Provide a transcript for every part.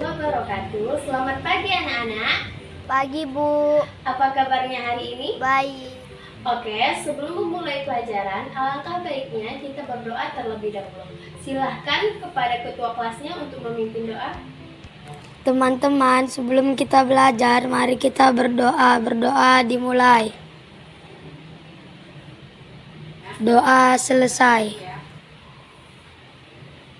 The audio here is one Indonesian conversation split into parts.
wabarakatuh. Selamat pagi anak-anak. Pagi, Bu. Apa kabarnya hari ini? Baik. Oke, sebelum memulai pelajaran, alangkah baiknya kita berdoa terlebih dahulu. Silahkan kepada ketua kelasnya untuk memimpin doa. Teman-teman, sebelum kita belajar, mari kita berdoa. Berdoa dimulai. Doa selesai.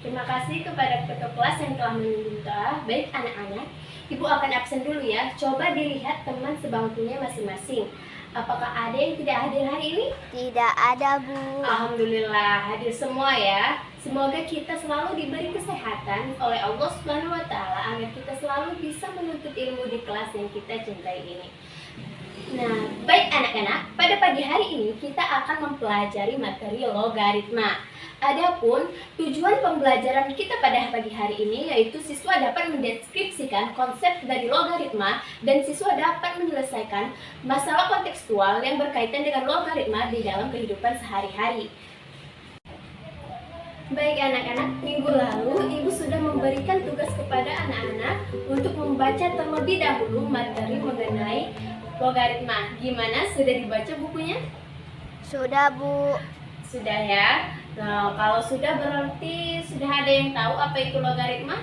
Terima kasih kepada ketua kelas yang telah memimpin doa. Baik anak-anak, Ibu akan absen dulu ya. Coba dilihat teman sebangkunya masing-masing. Apakah ada yang tidak hadir hari ini? Tidak ada, Bu. Alhamdulillah hadir semua ya. Semoga kita selalu diberi kesehatan oleh Allah Subhanahu wa taala agar kita selalu bisa menuntut ilmu di kelas yang kita cintai ini. Nah, baik anak-anak, pada pagi hari ini kita akan mempelajari materi logaritma. Adapun tujuan pembelajaran kita pada pagi hari ini yaitu siswa dapat mendeskripsikan konsep dari logaritma dan siswa dapat menyelesaikan masalah kontekstual yang berkaitan dengan logaritma di dalam kehidupan sehari-hari. Baik anak-anak, minggu lalu Ibu sudah memberikan tugas kepada anak-anak untuk membaca terlebih dahulu materi mengenai logaritma. Gimana? Sudah dibaca bukunya? Sudah, Bu. Sudah ya. Nah, kalau sudah berarti sudah ada yang tahu apa itu logaritma?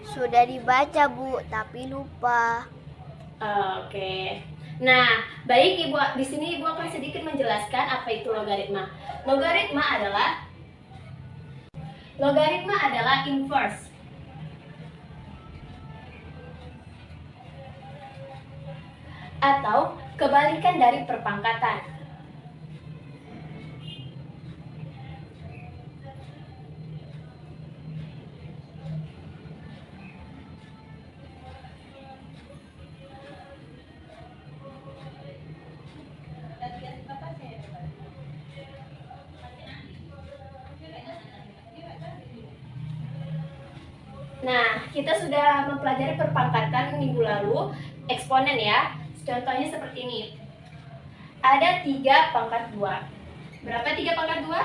Sudah dibaca, Bu, tapi lupa. Oke. Nah, baik Ibu, di sini Ibu akan sedikit menjelaskan apa itu logaritma. Logaritma adalah inverse atau kebalikan dari perpangkatan. Nah, kita sudah mempelajari perpangkatan minggu lalu, eksponen ya. Contohnya seperti ini. Ada 3 pangkat 2. Berapa 3 pangkat 2?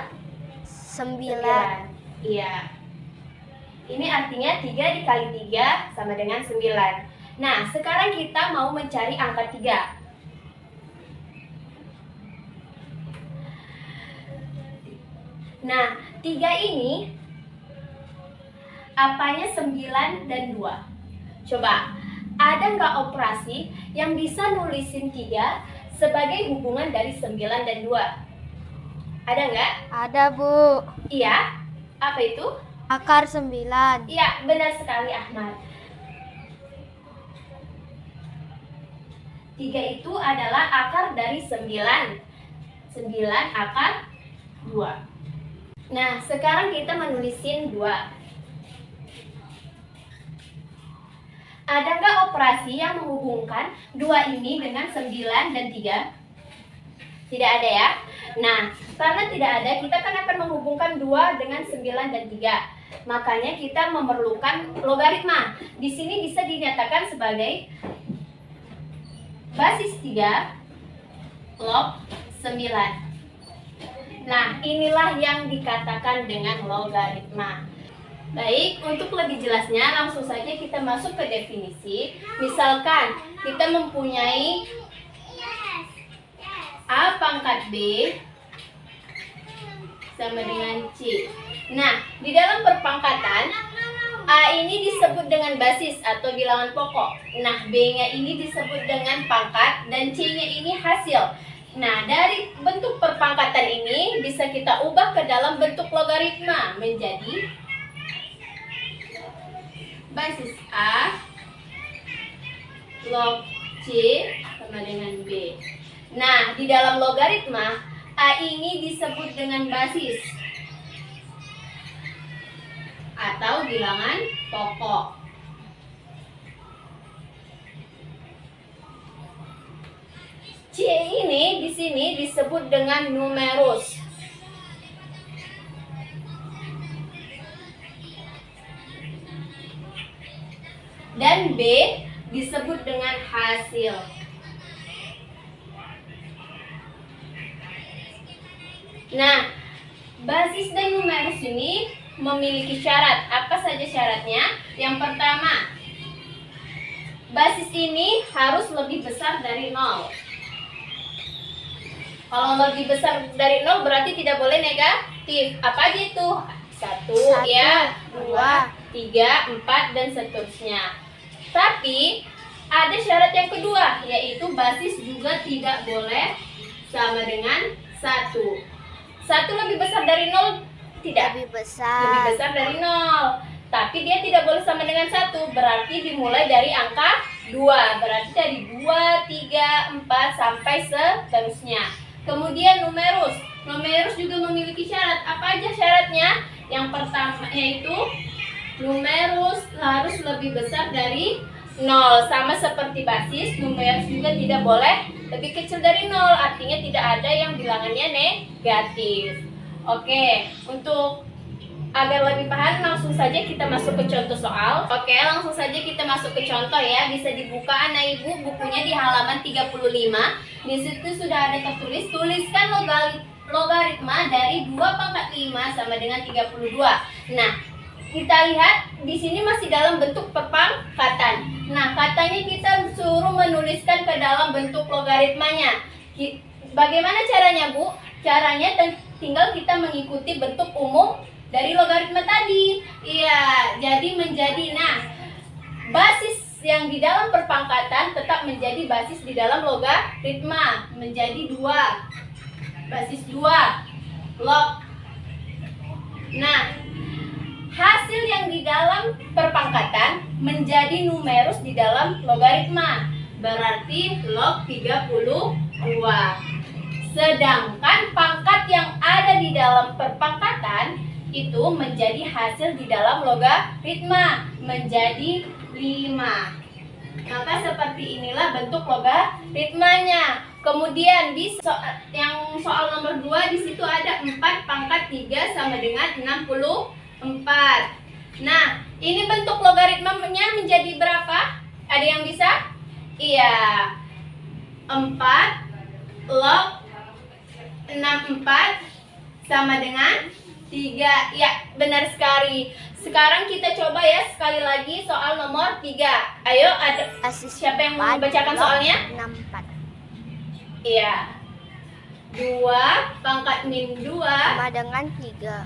9. Iya. Ini artinya 3 dikali 3 sama dengan 9. Nah, sekarang kita mau mencari angka 3. Nah, 3 ini apanya 9 dan 2? Coba, ada nggak operasi yang bisa nulisin 3 sebagai hubungan dari 9 dan 2? Ada nggak? Ada, Bu. Iya. Apa itu? Akar 9. Iya, benar sekali Ahmad. 3 itu adalah akar dari 9. 9 akar 2. Nah, sekarang kita menulisin 2. Ada nggak operasi yang menghubungkan 2 ini dengan 9 dan 3? Tidak ada ya. Nah, karena tidak ada, kita kan akan menghubungkan 2 dengan 9 dan 3. Makanya kita memerlukan logaritma. Di sini bisa dinyatakan sebagai basis 3 log 9. Nah, inilah yang dikatakan dengan logaritma. Baik, untuk lebih jelasnya langsung saja kita masuk ke definisi. Misalkan kita mempunyai A pangkat B sama dengan C. Nah, di dalam perpangkatan A ini disebut dengan basis atau bilangan pokok. Nah, B-nya ini disebut dengan pangkat dan C-nya ini hasil. Nah, dari bentuk perpangkatan ini bisa kita ubah ke dalam bentuk logaritma menjadi basis A log C sama dengan B. Nah, di dalam logaritma A ini disebut dengan basis atau bilangan pokok. C ini di sini disebut dengan numerus. Dan B disebut dengan hasil. Nah, basis dan numerus ini memiliki syarat. Apa saja syaratnya? Yang pertama, basis ini harus lebih besar dari 0. Kalau lebih besar dari 0 berarti tidak boleh negatif. Apa aja itu? 1 ya, 2, 3, 4 dan seterusnya. Tapi ada syarat yang kedua, yaitu basis juga tidak boleh sama dengan 1. 1 lebih besar dari 0 tidak? Lebih Lebih besar. besar dari 0. Tapi dia tidak boleh sama dengan 1. Berarti dimulai dari angka 2. Berarti dari 2, 3, 4 sampai seterusnya. Kemudian numerus. Numerus juga memiliki syarat. Apa aja syaratnya? Yang pertama yaitu numerus harus lebih besar dari 0. Sama seperti basis, numerus juga tidak boleh lebih kecil dari 0. Artinya tidak ada yang bilangannya negatif. Oke, untuk agar lebih paham langsung saja kita masuk ke contoh soal. Oke, langsung saja kita masuk ke contoh ya. Bisa dibuka anak ibu bukunya di halaman 35. Di situ sudah ada tertulis, tuliskan logaritma dari 2 pangkat 5 sama dengan 32. Nah, kita lihat di sini masih dalam bentuk perpangkatan. Nah, katanya kita suruh menuliskan ke dalam bentuk logaritmanya. Bagaimana caranya, Bu? Caranya tinggal kita mengikuti bentuk umum dari logaritma tadi. Iya, jadi menjadi basis yang di dalam perpangkatan tetap menjadi basis di dalam logaritma, menjadi 2. Basis 2 log. Nah, hasil yang di dalam perpangkatan menjadi numerus di dalam logaritma, berarti log 32. Sedangkan pangkat yang ada di dalam perpangkatan itu menjadi hasil di dalam logaritma, menjadi 5. Maka seperti inilah bentuk logaritmanya. Kemudian di yang soal nomor 2 di situ ada 4 pangkat 3 sama dengan 64. Nah, ini bentuk logaritmanya menjadi berapa? Ada yang bisa? Iya. 4 log 64 sama dengan 3. Ya, benar sekali. Sekarang kita coba ya sekali lagi soal nomor 3. Ayo, ada siapa yang mau membacakan soalnya? 64. Iya. 2 pangkat min 2 Sama dengan 3.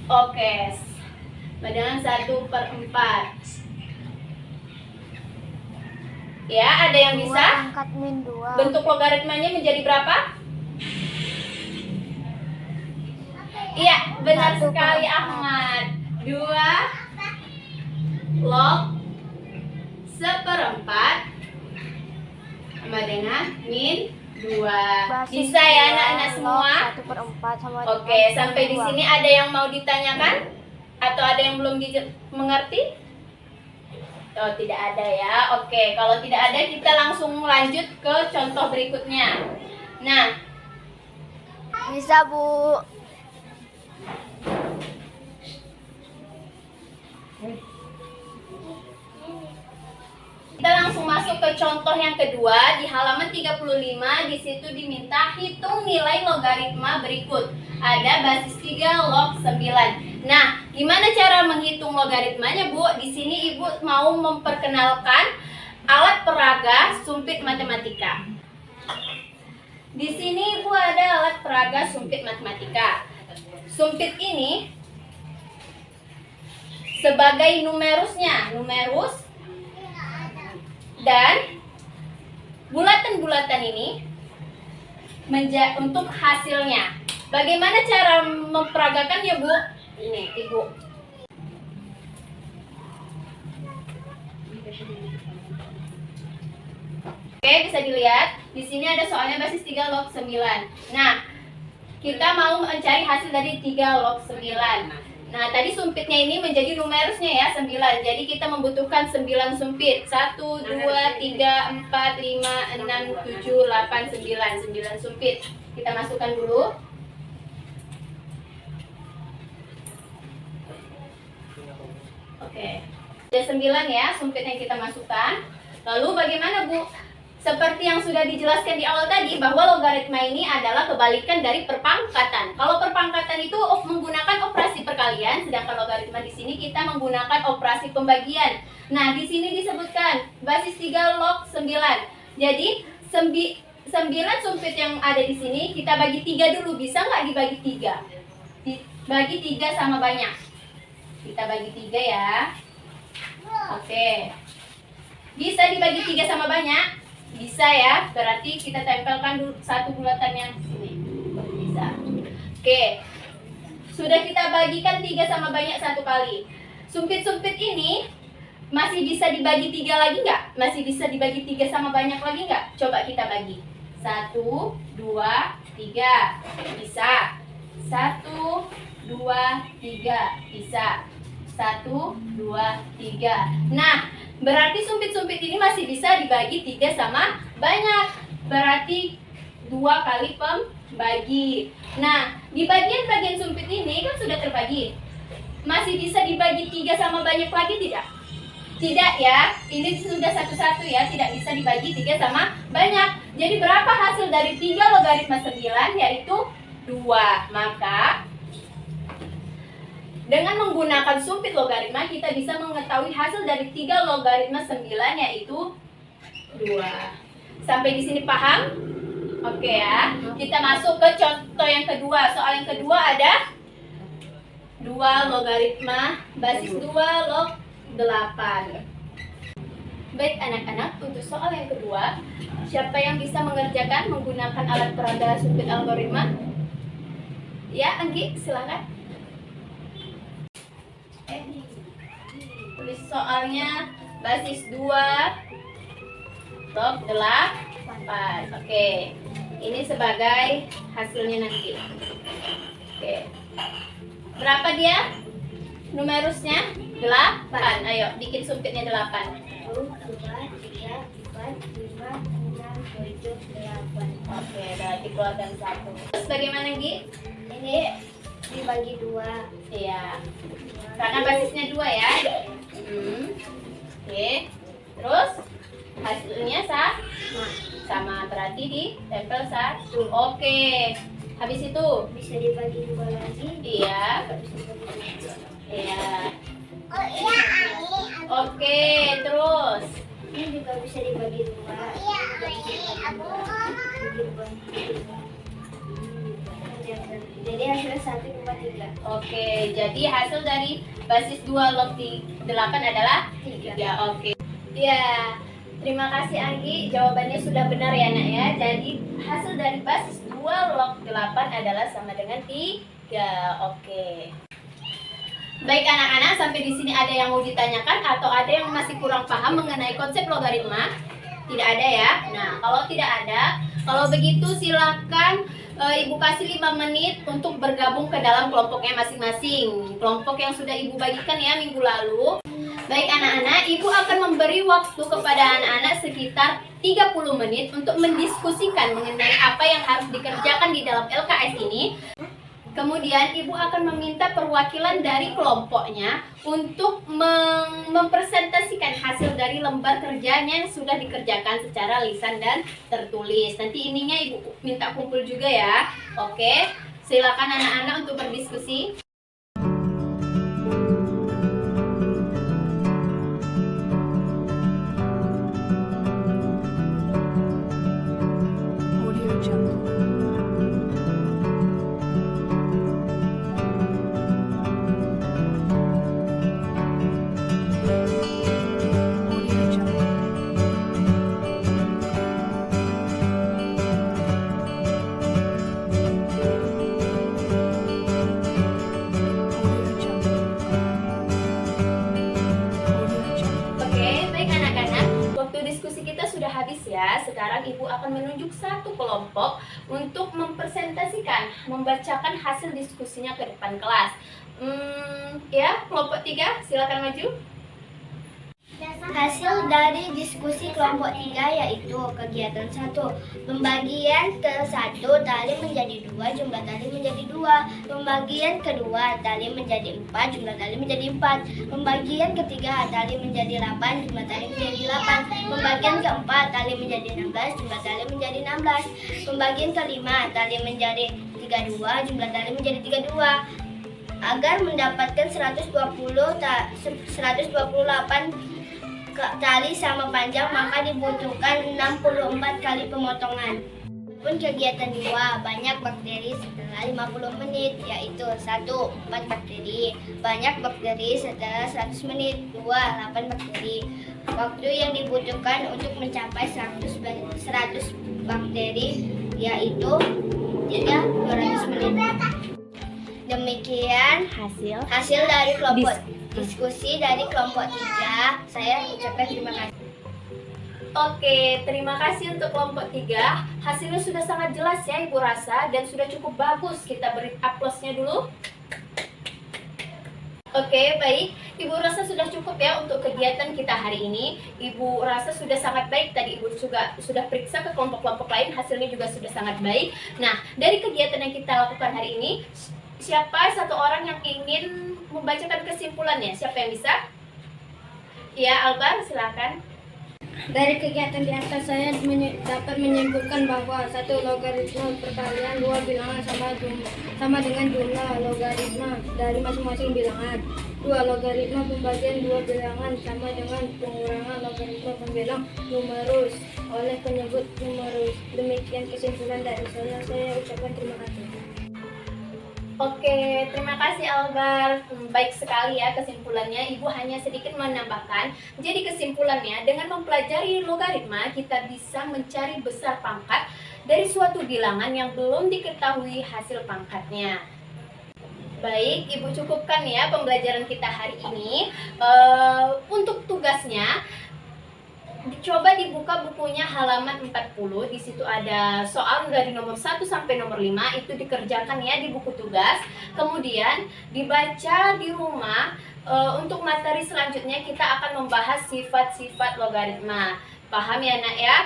Oke. Sama dengan 1/4. Ya, ada yang 2 bisa? pangkat min 2. Bentuk logaritmanya menjadi berapa? Iya, benar 1/4. sekali Ahmad. 2 log 1/4 sama dengan min 2. Bisa ya anak-anak semua? 1/4 sama Oke, sampai di sini ada yang mau ditanyakan? Atau ada yang belum mengerti? Oh, tidak ada ya. Oke, kalau tidak ada kita langsung lanjut ke contoh berikutnya. Nah, bisa, Bu. kita langsung masuk ke contoh yang kedua di halaman 35. Di situ diminta hitung nilai logaritma berikut. Ada basis 3 log 9. Nah, gimana cara menghitung logaritmanya, Bu? Di sini Ibu mau memperkenalkan alat peraga sumpit matematika. Di sini Ibu ada alat peraga sumpit matematika. Sumpit ini sebagai numerusnya, numerus, dan bulatan-bulatan ini untuk hasilnya. Bagaimana cara memperagakannya, Bu? Ini, Ibu. Oke, bisa dilihat. Di sini ada soalnya basis 3 log 9. Nah, kita mau mencari hasil dari 3 log 9. Nah, tadi sumpitnya ini menjadi numerusnya ya, 9. Jadi kita membutuhkan 9 sumpit. 1, 2, 3, 4, 5, 6, 7, 8, 9. 9 sumpit. Kita masukkan dulu. Oke. Ada 9 ya sumpit yang kita masukkan. Lalu bagaimana, Bu? Seperti yang sudah dijelaskan di awal tadi, bahwa logaritma ini adalah kebalikan dari perpangkatan. Kalau perpangkatan itu menggunakan operasi perkalian, sedangkan logaritma di sini kita menggunakan operasi pembagian. Nah, di sini disebutkan basis 3 log 9. Jadi 9 sumpit yang ada di sini kita bagi 3 dulu. Bisa nggak dibagi 3? Bagi 3 sama banyak. Kita bagi 3 ya. Oke. Bisa dibagi 3 sama banyak? Bisa ya, berarti kita tempelkan dulu satu bulatannya di sini. Bisa. Oke. Sudah kita bagikan 3 sama banyak satu kali. Sumpit-sumpit ini masih bisa dibagi 3 lagi nggak? Masih bisa dibagi 3 sama banyak lagi nggak? Coba kita bagi. 1, 2, 3. Bisa. 1, 2, 3. Bisa. 1, 2, 3. Nah, berarti sumpit-sumpit ini masih bisa dibagi 3 sama banyak. Berarti 2 kali pembagi. Nah, di bagian-bagian sumpit ini kan sudah terbagi. Masih bisa dibagi 3 sama banyak lagi tidak? Tidak ya. Ini sudah satu-satu ya. Tidak bisa dibagi 3 sama banyak. Jadi berapa hasil dari 3 logaritma 9? Yaitu 2. Maka dengan menggunakan sumpit logaritma, kita bisa mengetahui hasil dari 3 logaritma 9, yaitu 2. Sampai di sini paham? Oke ya. Kita masuk ke contoh yang kedua. Soal yang kedua ada 2 logaritma basis 2 log 8. Baik anak-anak, untuk soal yang kedua, siapa yang bisa mengerjakan menggunakan alat peraga sumpit algoritma? Ya, Anggi, silakan. Tulis soalnya basis 2 log 8. Oke. Ini sebagai hasilnya nanti. Oke. Berapa dia? Numerusnya 8. Ayo, bikin sumpitnya 8. 1, 2, 3, 4, 5, 6, 7, 8. Oke, berarti keluarkan 1. Terus bagaimana, Gi? Ini dibagi 2. Iya. Karena basisnya 2 ya. Oke. Terus hasilnya sama, berarti ditempel 1. Oke. Habis itu Bisa dibagi 2 lagi. iya. Iya. Oke, terus Ini juga bisa dibagi 2. Jadi hasilnya 1, 2, 3. oke, jadi hasil dari basis 2 log 8 adalah 3. Oke. Ya, terima kasih Anggi. Jawabannya sudah benar ya, Nak ya. Jadi hasil dari basis 2 log 8 adalah sama dengan 3. Oke. Baik anak-anak, sampai di sini ada yang mau ditanyakan atau ada yang masih kurang paham mengenai konsep logaritma? Tidak ada ya? Nah, kalau tidak ada, kalau begitu silakan Ibu kasih 5 menit untuk bergabung ke dalam kelompoknya masing-masing. Kelompok yang sudah Ibu bagikan ya minggu lalu. Baik anak-anak, Ibu akan memberi waktu kepada anak-anak sekitar 30 menit untuk mendiskusikan mengenai apa yang harus dikerjakan di dalam LKS ini. Kemudian Ibu akan meminta perwakilan dari kelompoknya untuk mempresentasikan hasil dari lembar kerjanya yang sudah dikerjakan secara lisan dan tertulis. Nanti ininya Ibu minta kumpul juga ya. Oke, silakan anak-anak untuk berdiskusi. Sekarang Ibu akan menunjuk satu kelompok untuk mempresentasikan, membacakan hasil diskusinya ke depan kelas. Ya, kelompok 3, silakan maju. Hasil dari diskusi kelompok 3 yaitu kegiatan 1. Pembagian ke 1 tali menjadi 2, jumlah tali menjadi 2. Pembagian kedua tali menjadi 4, jumlah tali menjadi 4. Pembagian ketiga tali menjadi 8, jumlah tali menjadi 8. Pembagian keempat tali menjadi 16, jumlah tali menjadi 16. Pembagian kelima tali menjadi 32, jumlah tali menjadi 32. Agar mendapatkan 128 tali sama panjang, maka dibutuhkan 64 kali pemotongan. Pun kegiatan 2, banyak bakteri setelah 50 menit, yaitu 1. 4 bakteri. Banyak bakteri setelah 100 menit. 2. 8 bakteri. Waktu yang dibutuhkan untuk mencapai 100 bakteri yaitu 200 menit. Demikian hasil dari kelompok diskusi dari kelompok 3. Saya ucapkan terima kasih. Oke, terima kasih untuk kelompok 3. Hasilnya sudah sangat jelas ya Ibu rasa, dan sudah cukup bagus. Kita beri aplausnya dulu. Oke, baik. Ibu rasa sudah cukup ya untuk kegiatan kita hari ini. Ibu rasa sudah sangat baik. Tadi Ibu juga sudah periksa ke kelompok-kelompok lain, hasilnya juga sudah sangat baik. Nah, dari kegiatan yang kita lakukan hari ini, siapa satu orang yang ingin membacakan kesimpulannya? Siapa yang bisa? Ya, Albar, silakan. Dari kegiatan di atas saya dapat menyimpulkan bahwa 1. Logaritma perkalian 2 bilangan sama dengan jumlah logaritma dari masing-masing bilangan. 2. Logaritma pembagian 2 bilangan sama dengan pengurangan logaritma pembilang numerus oleh penyebut numerus. Demikian kesimpulan dari saya ucapkan terima kasih. Oke, terima kasih Albar. Baik sekali ya kesimpulannya. Ibu hanya sedikit menambahkan. Jadi kesimpulannya, dengan mempelajari logaritma, kita bisa mencari besar pangkat dari suatu bilangan yang belum diketahui hasil pangkatnya. Baik, Ibu cukupkan ya pembelajaran kita hari ini. Untuk tugasnya, coba dibuka bukunya halaman 40. Di situ ada soal dari nomor 1 sampai nomor 5, itu dikerjakan ya di buku tugas. Kemudian dibaca di rumah. Untuk materi selanjutnya kita akan membahas sifat-sifat logaritma. Paham ya Nak ya?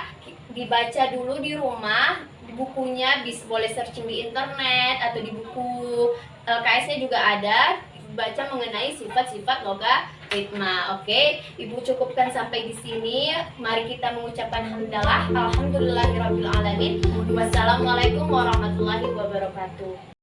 Dibaca dulu di rumah. Bukunya boleh searching di internet atau di buku LKS-nya juga ada. Baca mengenai sifat-sifat logaritma. Oke, Ibu cukupkan sampai di sini. Mari kita mengucapkan hamdalah. Alhamdulillahirabbil alamin. Wassalamualaikum warahmatullahi wabarakatuh.